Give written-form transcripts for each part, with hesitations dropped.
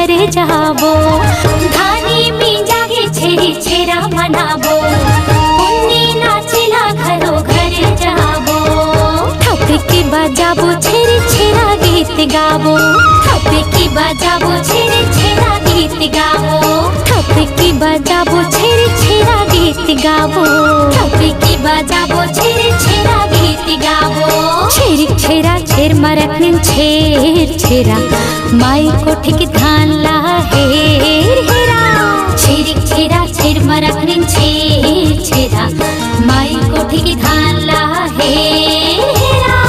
घरे जाबो। धानी में जागे छेरी छेरा मनाबो, पुन्नी नाचिला घरो घरे जाबो। थपकी बजाबो छेरी छेरा गीत गाबो, थपकी बजाबो छेरी छेरा गीत गाबो। थपकी बजाबो छेरी छेरा गीत गाबो, थपकी बजाबो छेरी छेरा गीत गाबो। छेरी छेरा छेर मरकनिन छेर छेरा, माई कोठी की धान ला हेर हेरा। छेरी छेरा छेर मरकनिन छेर छेरा, माई कोठी की धान ला हेर हेरा।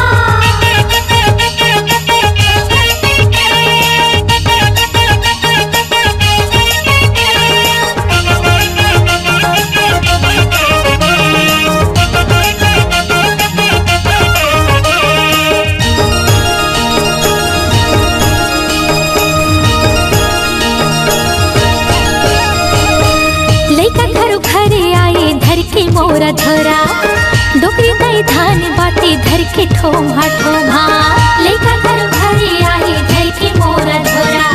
मोरा धरा डोकरी दई धान बाटी धर के ठोमा ठोमा। लेका घर घरे आई धर के मोरा धरा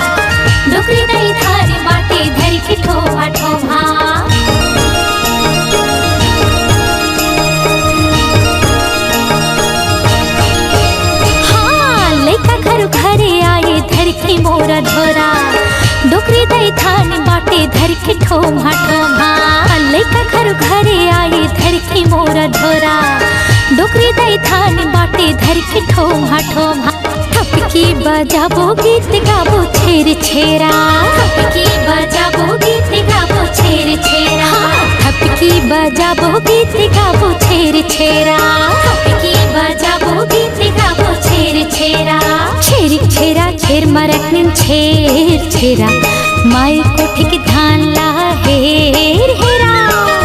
डोकरी दई धान बाटी धर के ठोमा ठोमा। हाँ लेका घर घरे आई धर के मोरा धरा डोकरी दई धान बाटी धर के ठोमा ठोमा। लेका घर घरे आई धर के मोरा धोरा डोकरी दई धान बाटे धर के ठोमा ठोमा। थपकी बजाबो गीत गाबो छेर छेरा, थपकी बजाबो गीत गाबो छेर छेरा। थपकी बजाबो गीत गाबो छेर छेरा, थपकी बजाबो गीत गाबो छेर छेरा। छेरी छेरा छेर मरकनिन छेर छेरा, माई कोठी की धान ला हेर हेरा।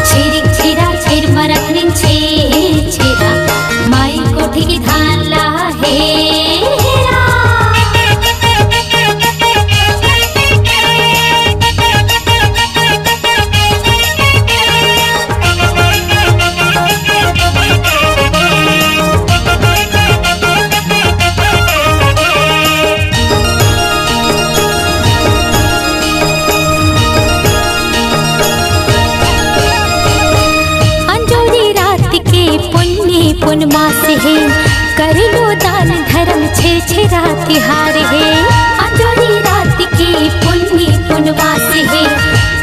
छेरी छेरा छेर मरकनिन छेर छेरा, माई कोठी की धान ला हेर हेरा। पुनमा से है कर लो दान धर्म छेर छेरा तिहार है। अंजोरी रात की पुन्नी पुनमा से है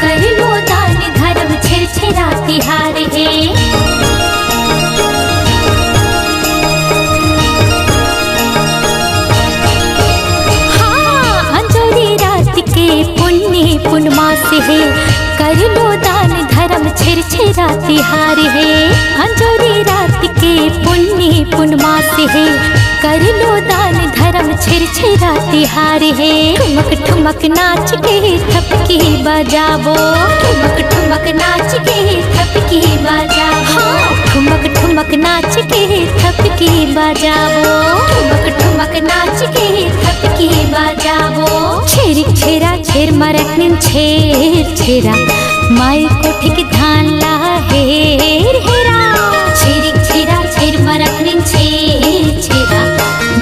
कर लो दान धर्म छेर छेरा तिहार है। हाँ अंजोरी रात के पुन्नी पुनमा से है कर लो दान धर्म छेर छेरा तिहार है। अंजोरी रात के पुन्नी पुनमा से है कर लो दान धर्म छेर छेरा तिहार है। ठुमक ठुमक नाच के थपकी बजाबो, ठुमक ठुमक नाच के थपकी बजाबो। ठुमक ठुमक नाच के थपकी बजाबो, ठुमक ठुमक नाच के थपकी बजाबो। छेरी छेरा छेर मरकनिन छेर छेरा, माई कोठी की धान ला हेर हेरा। छेरी छेरा छेर मरकनिन छेर छेरा,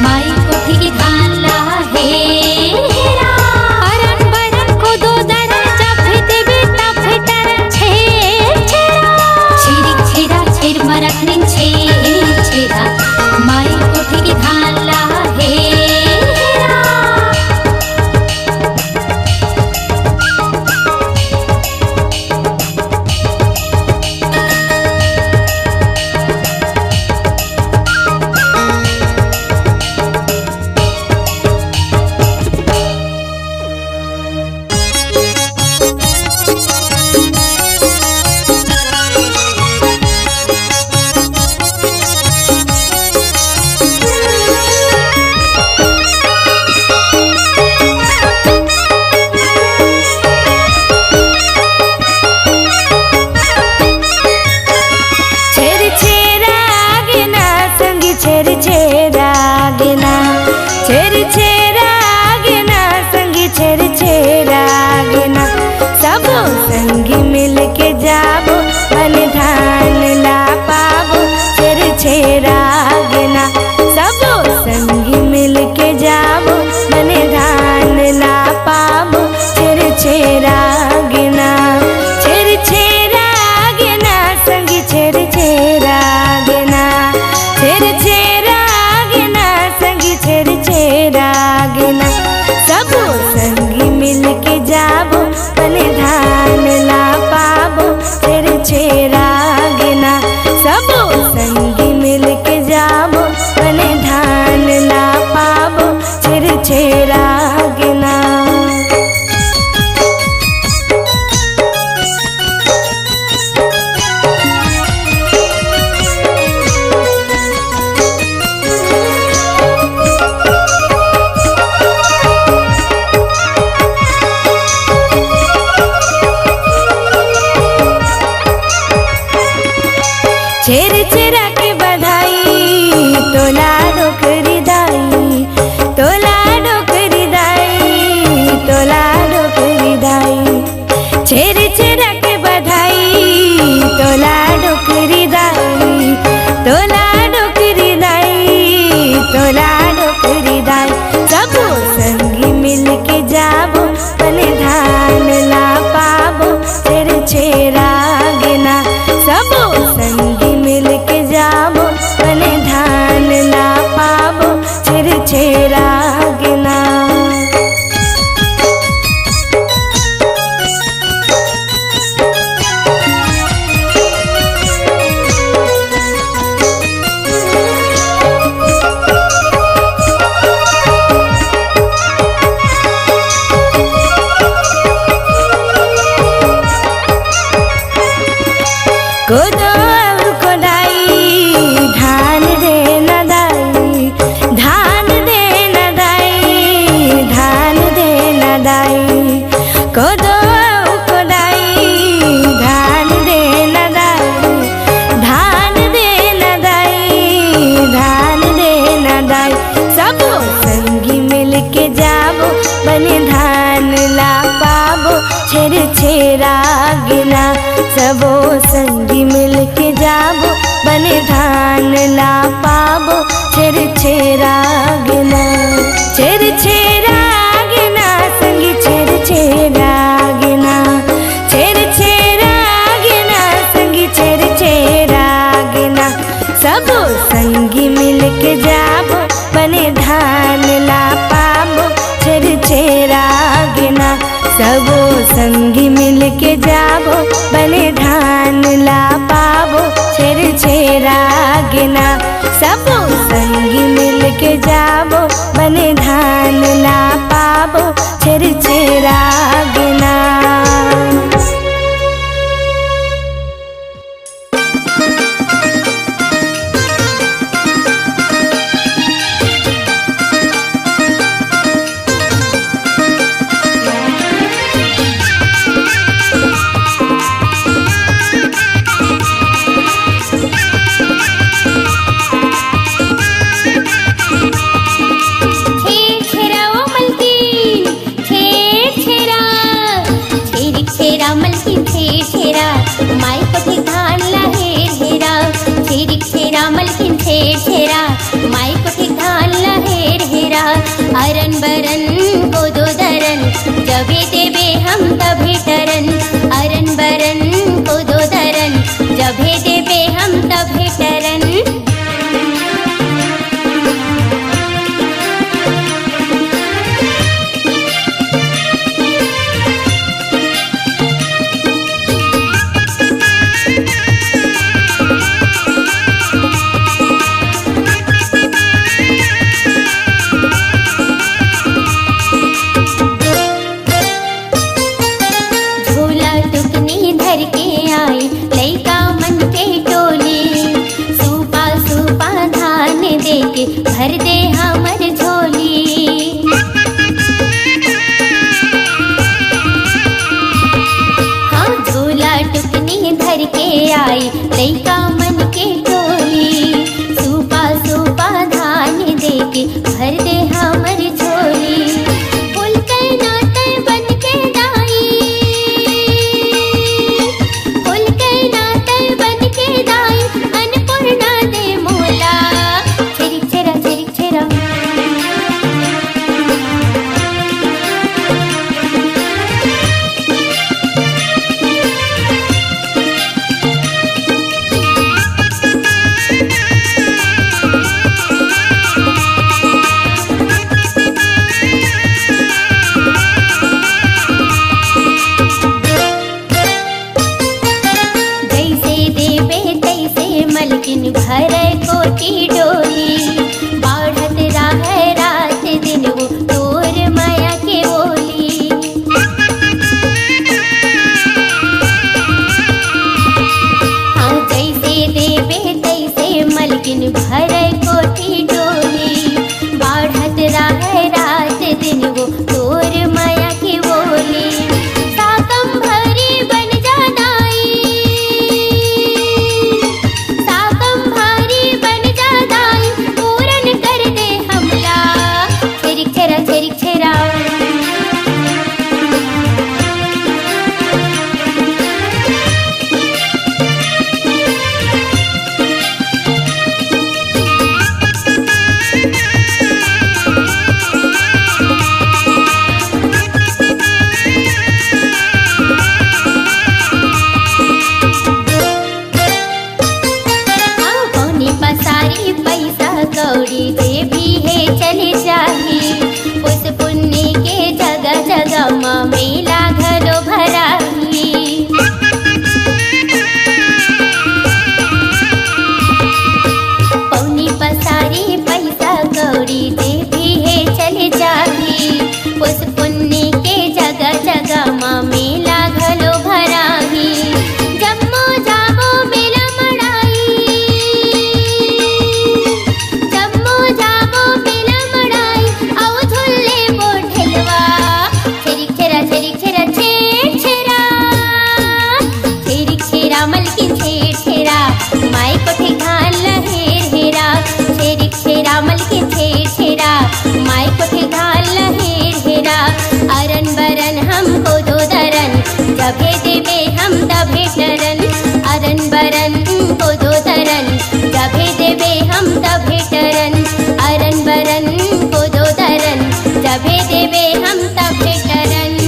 माई कोठी की धान ला हेर हेरा। अरन बरन को दो दरन जब देबे तब टरन छेर छेरा। छेरी छेरा छेर मरकनिन छेर छेरा, माई कोठी की धान ला हेर हेरा। बने धान ला पाबो छेर छेरा गिना सबो संगी मिल के जाबो बने धान ला पाबो छेर छेरा गिना छेर छेरा गिना संगी छेर छेरा गिना छेर छेरा गिना संगी छेर छेरा गिना सबो संगी मिल के जाबो बने धान ला पाबो छेर छेरा गिना सबो संगी मिल के जाबो बने धान ला पाबो छेर छेरा गिना सबो संगी मिल के जाबो बने धान ला पाबो छेर छेरा गिना। अरन बरन को दो दरन जबे देबे हम तभे टरन अरन बरन को दो दरन जबे देबे हम तभे टरन। भर दे हमर झोली हाँ झोला टुकनी धर के आई लइका मन के टोली सूपा सूपा धान दे के भर दे हमर झोली फूल के नाते बन के दाई फूल के नाते बन के दाई अन्नपूर्णा दे मोला भर कोटी डोली बाढ़त राह रात दिन वो तोर माया के बोली हाँ जैसे देवे तैसे मलकिन भर कोटी डोली बाढ़त राह रात दिन वो तोर माया के बोली साकम भरी बन जानाई पैसा कौड़ी जे भी है चले जाही उस पुण्य के जभे देवे हम तभे टरन अरन बरन कोदो धरन जभे देवे हम तभे टरन अरन बरन कोदो धरन जभे देवे हम तभे टरन।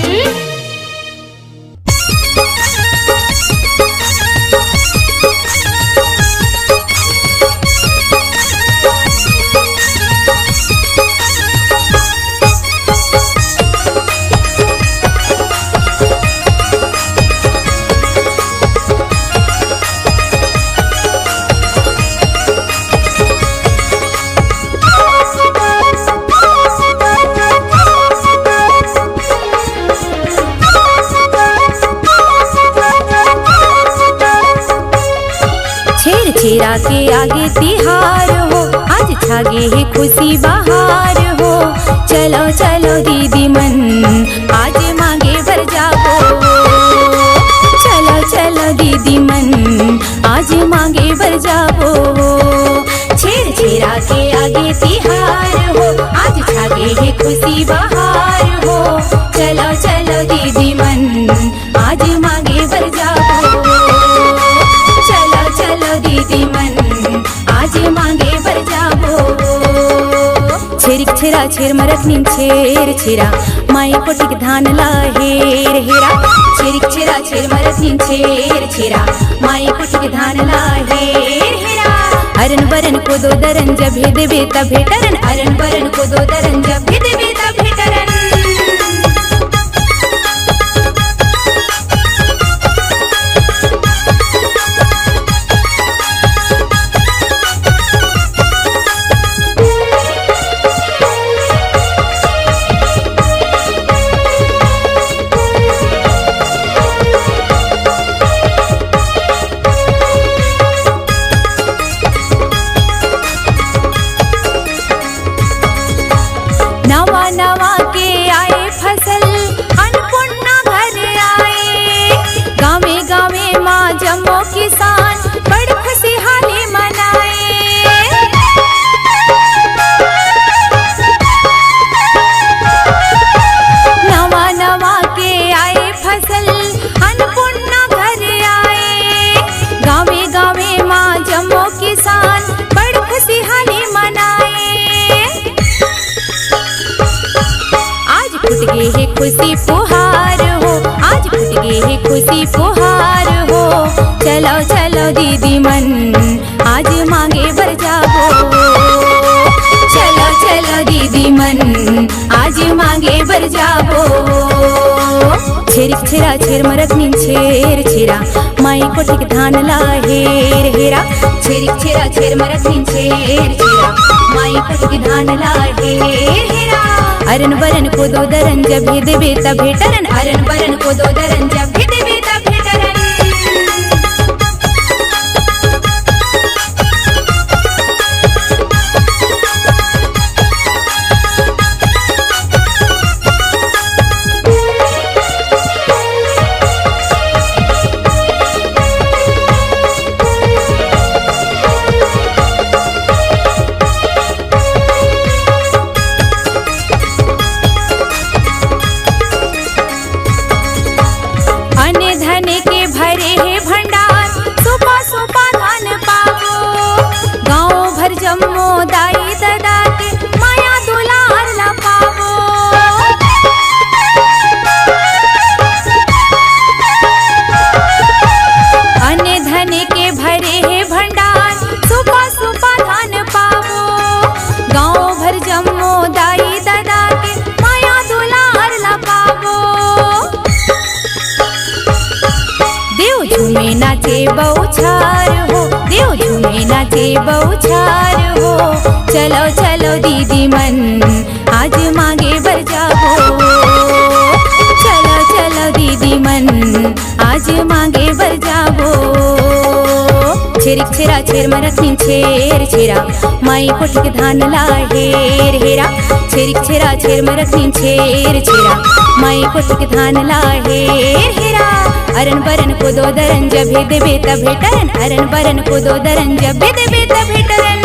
छेरा के आगे तिहार हो, आज छागे है खुशी बहार हो। चलो चलो दीदी मन आज मांगे भर जाओ, चलो चलो दीदी मन आज मांगे भर जाओ। छेरा के आगे तिहार हो, आज छागे है खुशी बहार हो। चलो चलो दीदी मन आज मांगे भर जाओ, चलो चलो दीदी मन आज मांगे भर जाओ। छेरिक छेरा छेर मरक नीन छेर छेरा माई कोटिक धान ला हेर हेरा। छेरिक छेरा छेर मरक नीन छेर छेरा माई कोटिक धान ला हेर हेरा। अरन बरन को दो दरन जब हे देवे तब हे टरन, अरन बरन को दो दरन जब हे देवे तब हे टरन। नवा नवा के आए फसल अन्नपूर्णा घर आए। गावे गावे माँ जम्मो किसान बड़ खुशहाली मनाए। नवा नवा के आए फसल अन्नपूर्णा घर आए। गावे गावे माँ जम्मो किसान बड़ खुशहाली मनाए। फुट गए है खुशी फुहार हो, आज फुट गए है खुशी फुहार हो। चलो चलो दीदी मन आज मांगे भर जाओ, चलो चलो दीदी मन आज मांगे भर जाओ। छेरिक छेरा छेर मरक नीन छेर छेरा माई कोटिक धान ला हेर हेरा। छेरिक छेरा छेर मरक नीन छेर छेरा माई कोटिक धान ला हेर हेरा। अरन बरन को दो दरन जब हे देवे तब हे टरन, अरन बरन को दो दरन जब हे देवे तब हे टरन। बौछार हो, देव झूमे नाचे बौछार हो। चलो चलो दीदी मन आज मांगे भर जाओ, चलो चलो दीदी मन आज मांगे भर जाओ। छेरिक छेरा छेर मरक नीन छेर छेरा माई कोटिक धान ला हेर हेरा। छेरिक छेरा छेर मरक नीन छेर छेरा माई कोटिक धान ला हेर हेरा। अरन बरन को दो दरन जब हे देवे तब हे टरन, अरन बरन को दो दरन जब हे देवे तब हे टरन।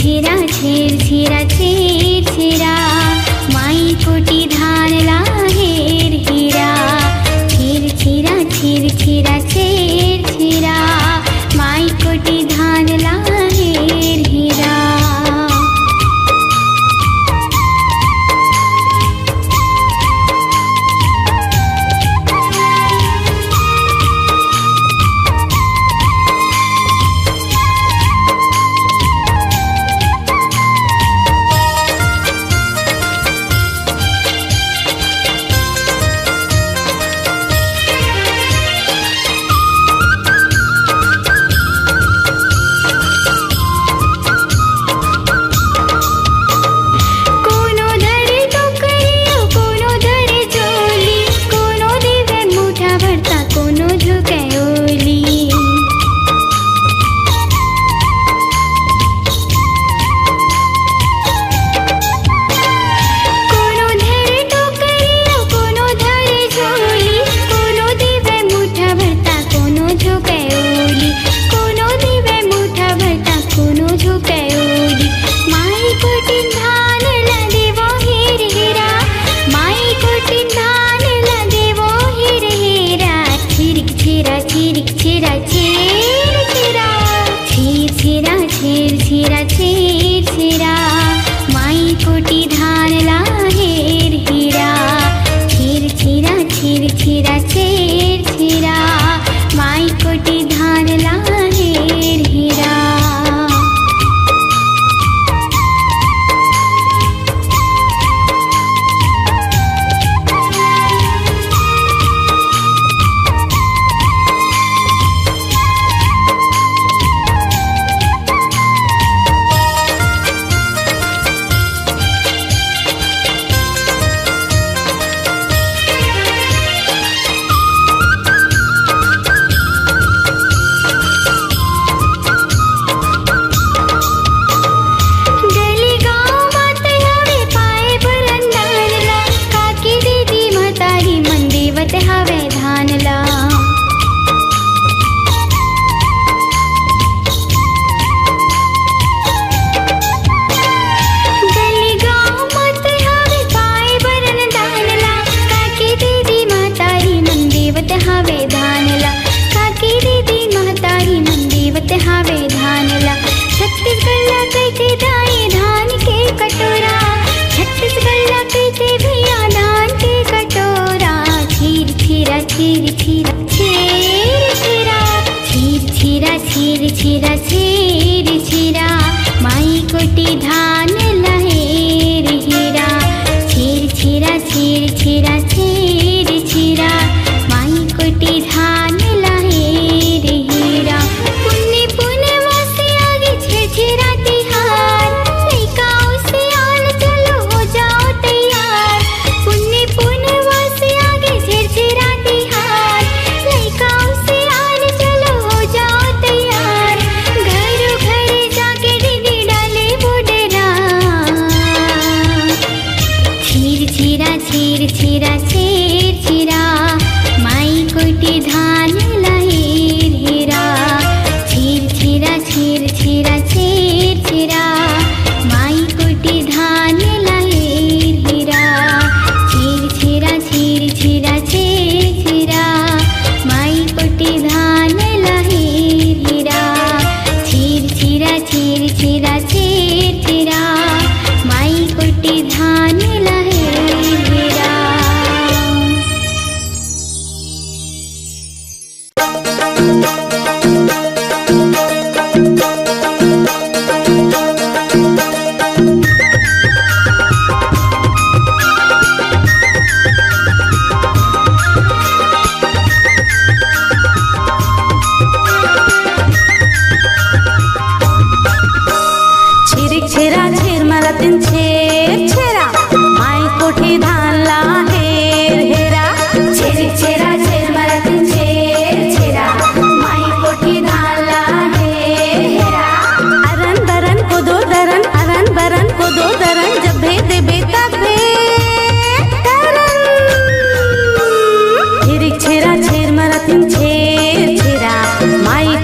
छिरा छेर छिरा छेर छिरा माई कोटी धान लाहेर हीरा छेर छिरा छेर छिरा छेर छिरा माई कोटी धान लाहेर हीरा।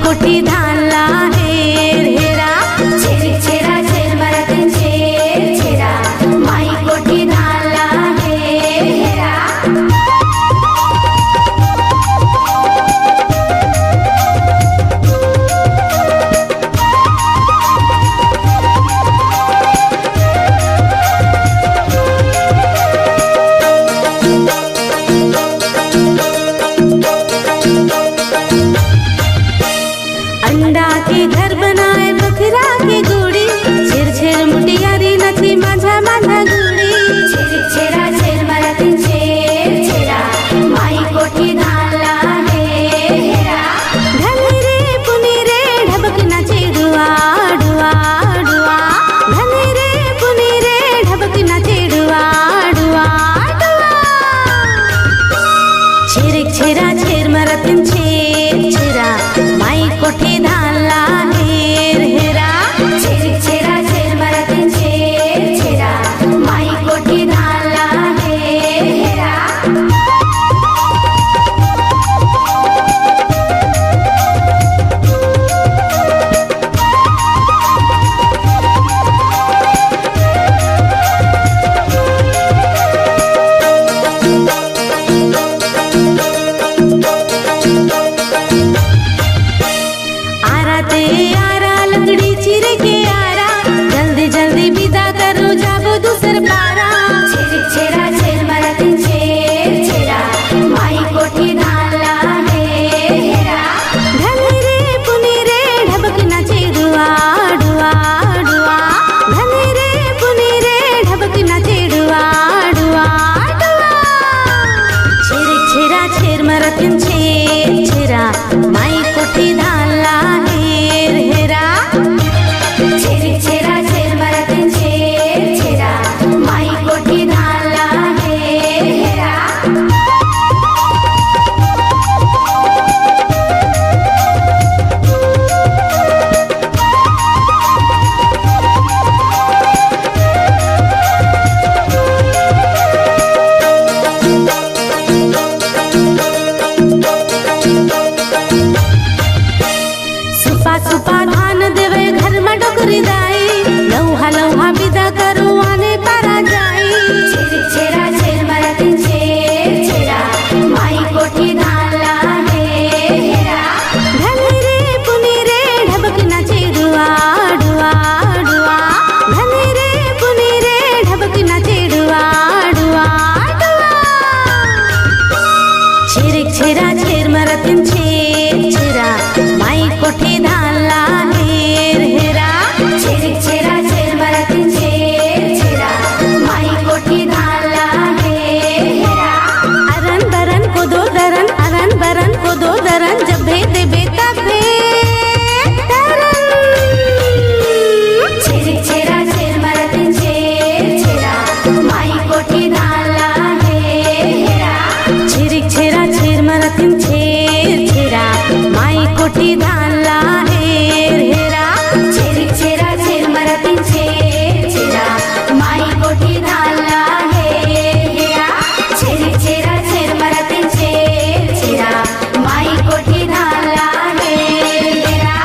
कोठी धान ला हेर हेरा छेर छेरा छेर सुंदर पारा झिरिक झिरा झिरमरा तीन झेर झिरा माई कोठी धानला हेरा धनी रे पुनी रे ढबक नाचे डुआ डुआ डुआ धनी रे पुनी रे ढबक नाचे डुआ डुआ डुआ छिरिक छिरा छेर मरतिन छेर छिरा माई कोठी धानला हेर हेरा झिरिक झिरा झिरमरा तीन झेर झिरा माई कोठी धानला हेरा सुपा सुपा धान देवे घर में डोकरी दाई लौहा लौहा विदा करो आने पारा जाई झिरिक झिरा झिरमरा तीन झेर झिरा माई कोठी धानला हेरा धनी रे पुनी रे ढबक नाचे डुआ डुआ डुआ धनी रे पुनी रे ढबक नाचे डुआ डुआ डुआ छिरिक छिरा छेर मरतिन छेर छिरा माई कोठी धानला हेर हेरा झिरिक झिरा झिरमरा तीन झेर झिरा माई कोठी धानला हेरा अरन बरन को दो दरन अरन बरन को दो दरन जब भे देबे तब भे दरन झिरिक झिरा झिरमरा तीन झेर झिरा माई कोठी धानला हेरा छिरिक छिरा छेर मरतिन छेर छिरा माई कोठी धानला हेर हेरा झिरिक झिरा झिरमरा तीन झेर झिरा माई कोठी धानला हेरा झिरिक झिरा झिरमरा तीन झेर झिरा माई कोठी धानला हेरा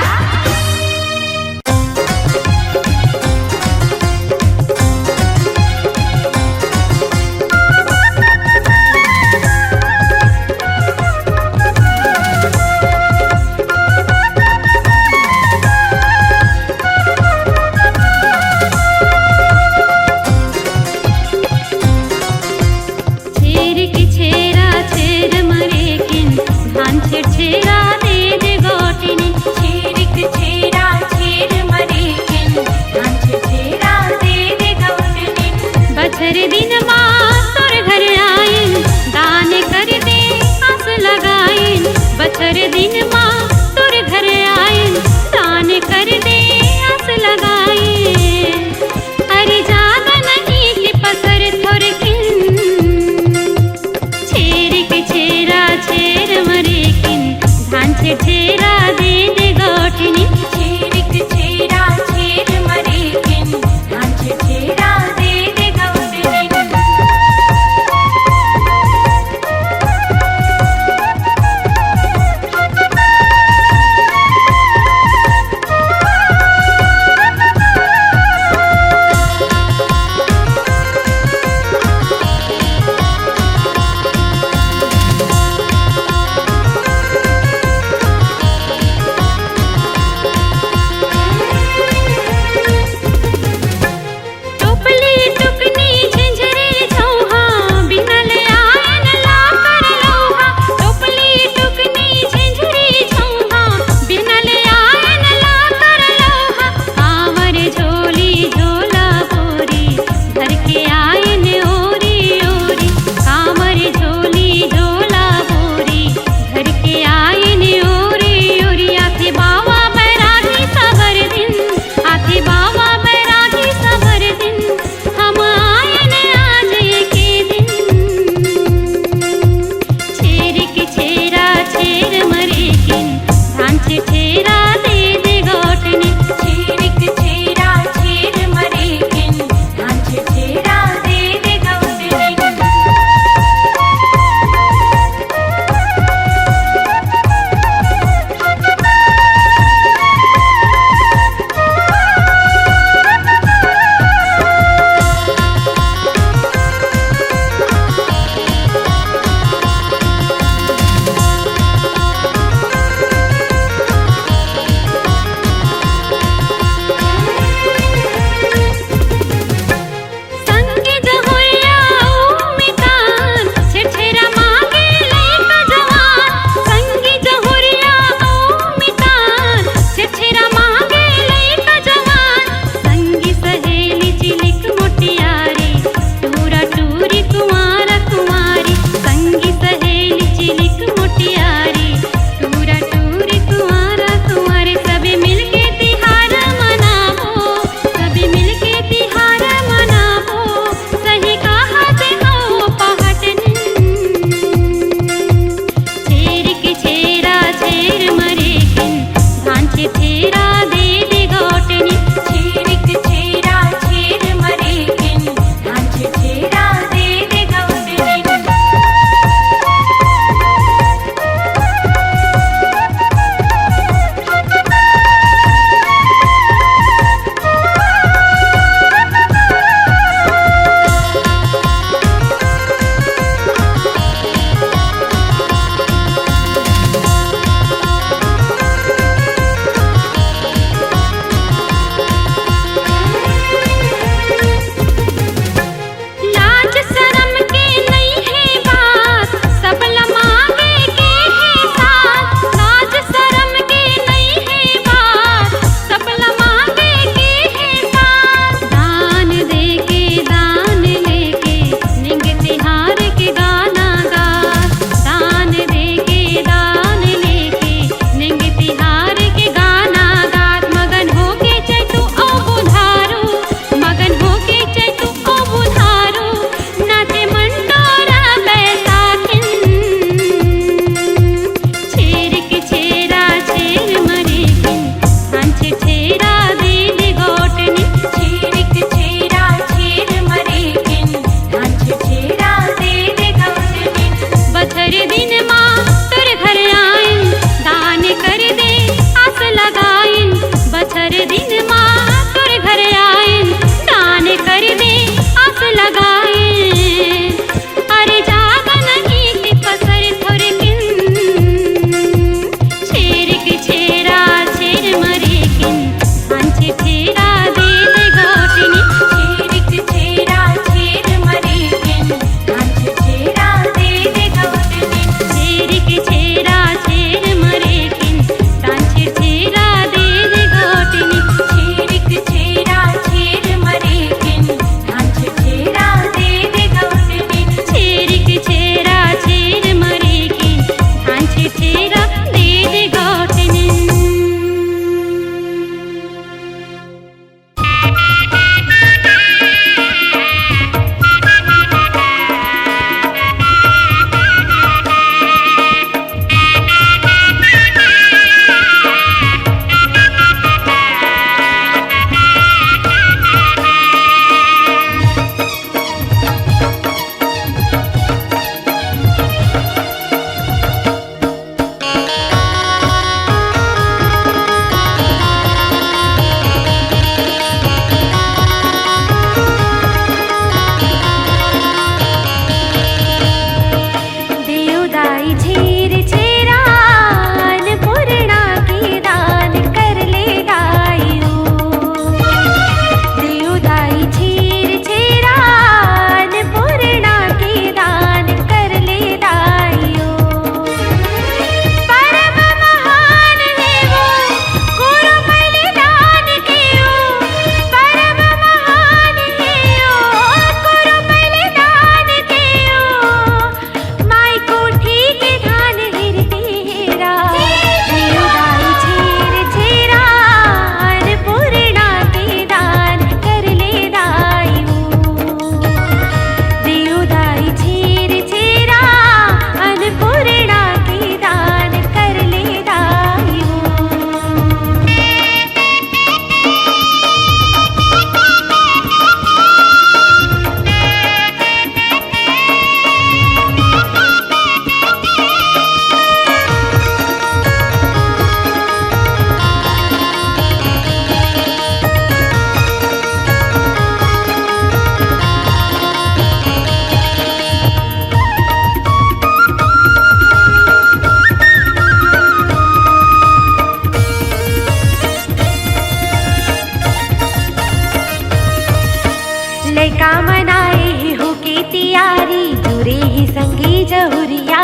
लैका मनाए हो के तियारी जुरे ही संगी जहुरिया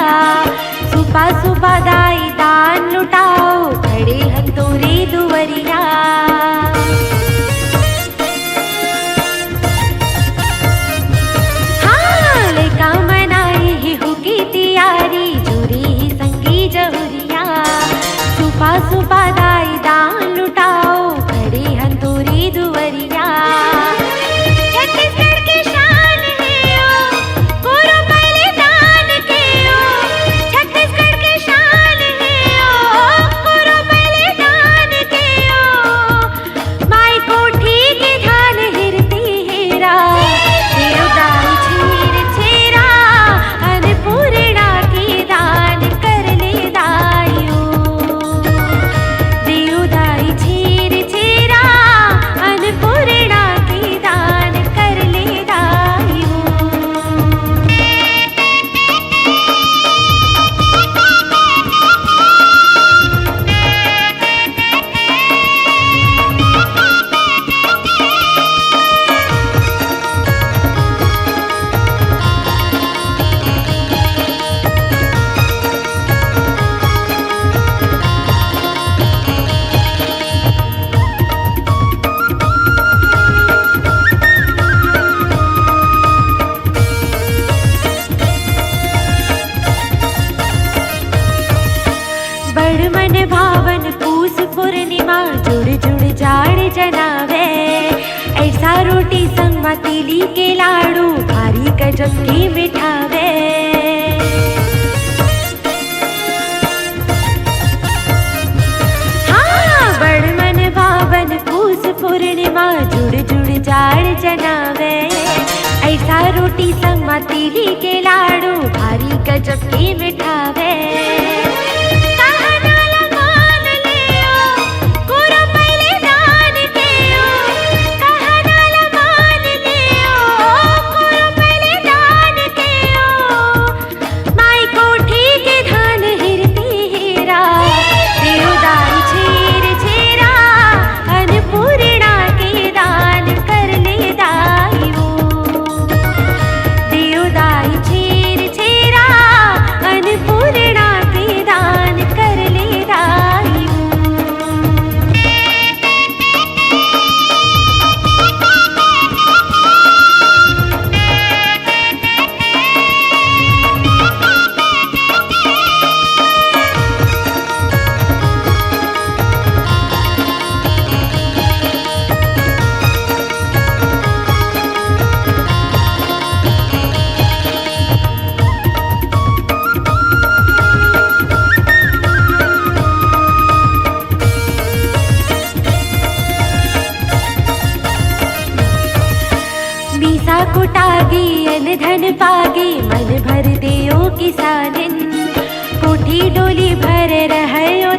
सुपा सुपा दाई दान लुटाओ खड़े हन तोरे दुवरिया हाँ लैका मनाए हो के तियारी जुरे ही संगी जहुरिया सुपा सुपा दाई दान लुटाओ खड़े हन तोरे दुवरिया बड़ मन भावन पूस पूर्णिमा जुड़ जुड़ जाड़ जनावे ऐसा रोटी संग मतीली के लाड़ू भारी गजब की मिठावे हाँ बड़ मन भावन पूस पूर्णिमा जुड़ जुड़ जाड़ जनावे ऐसा रोटी संग मतीली के लाड़ू भारी गजब की मिठावे कुटागी अन धन पागे मन भर देओ किसानिन कोठी डोली भर रहो